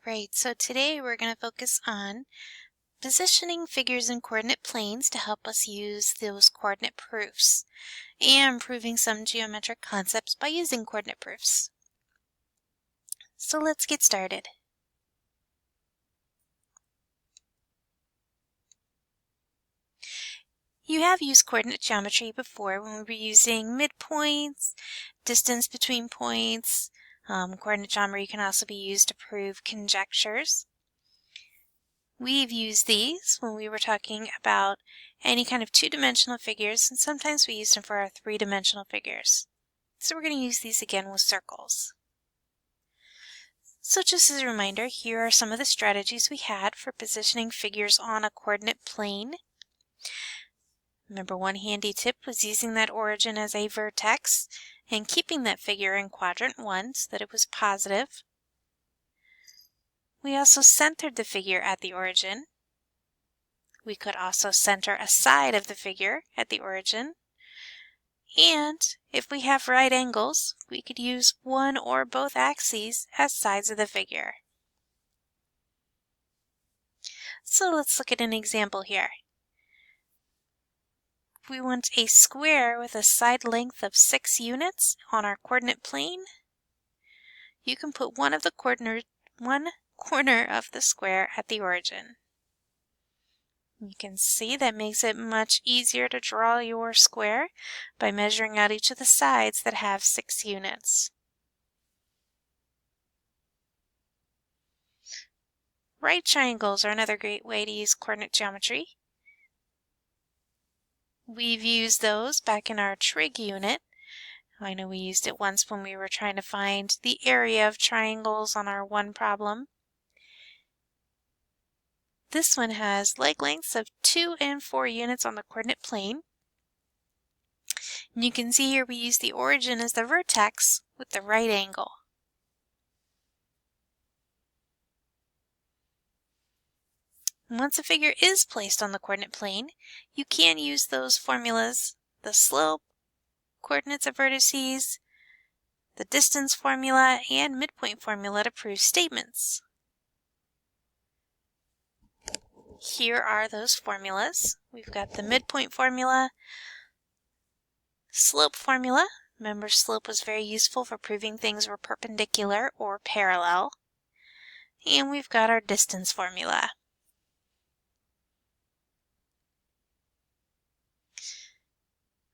Alright, so today we're going to focus on positioning figures in coordinate planes to help us use those coordinate proofs and proving some geometric concepts by using coordinate proofs. So let's get started. You have used coordinate geometry before when we were using midpoints, distance between points. Coordinate geometry can also be used to prove conjectures. We've used these when we were talking about any kind of two-dimensional figures, and sometimes we used them for our three-dimensional figures. So we're going to use these again with circles. So just as a reminder, here are some of the strategies we had for positioning figures on a coordinate plane. Remember, one handy tip was using that origin as a vertex and keeping that figure in quadrant 1 so that it was positive. We also centered the figure at the origin. We could also center a side of the figure at the origin. And if we have right angles, we could use one or both axes as sides of the figure. So let's look at an example here. We want a square with a side length of 6 units on our coordinate plane. You can put one corner of the square at the origin. You can see that makes it much easier to draw your square by measuring out each of the sides that have 6 units. Right triangles are another great way to use coordinate geometry. We've used those back in our trig unit. I know we used it once when we were trying to find the area of triangles on our one problem. This one has leg lengths of 2 and 4 units on the coordinate plane. And you can see here we use the origin as the vertex with the right angle. Once a figure is placed on the coordinate plane, you can use those formulas, the slope, coordinates of vertices, the distance formula, and midpoint formula to prove statements. Here are those formulas. We've got the midpoint formula, slope formula. Remember, slope was very useful for proving things were perpendicular or parallel. And we've got our distance formula.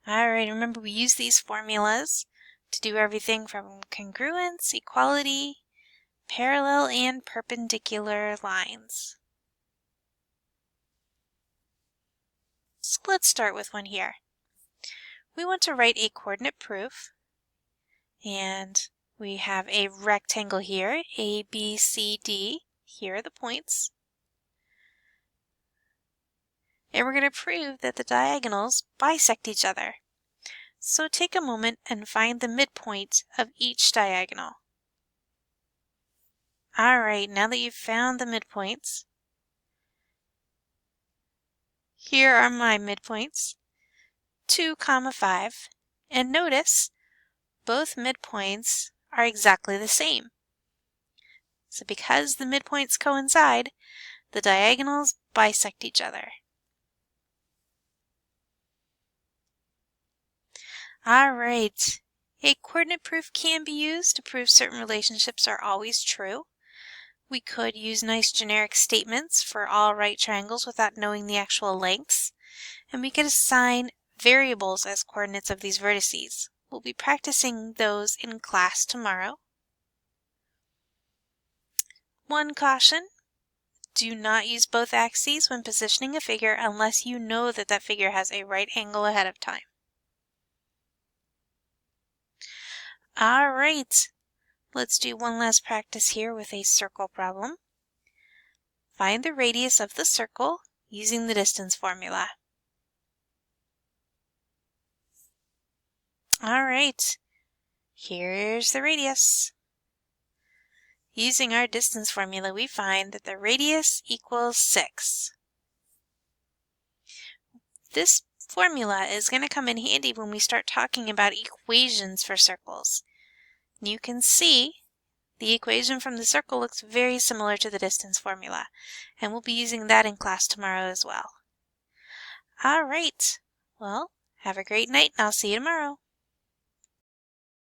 Alright, remember we use these formulas to do everything from congruence, equality, parallel, and perpendicular lines. So let's start with one here. We want to write a coordinate proof, and we have a rectangle here, A, B, C, D. Here are the points. And we're going to prove that the diagonals bisect each other. So take a moment and find the midpoint of each diagonal. Alright, now that you've found the midpoints, here are my midpoints, 2, 5, and notice both midpoints are exactly the same. So because the midpoints coincide, the diagonals bisect each other. Alright, a coordinate proof can be used to prove certain relationships are always true. We could use nice generic statements for all right triangles without knowing the actual lengths, and we could assign variables as coordinates of these vertices. We'll be practicing those in class tomorrow. One caution, do not use both axes when positioning a figure unless you know that that figure has a right angle ahead of time. Alright, let's do one last practice here with a circle problem. Find the radius of the circle using the distance formula. Alright, here's the radius. Using our distance formula, we find that the radius equals 6. This formula is going to come in handy when we start talking about equations for circles. You can see The equation from the circle looks very similar to the distance formula, and we'll be using that in class tomorrow as well. All right. Well, have a great night, and I'll see you tomorrow.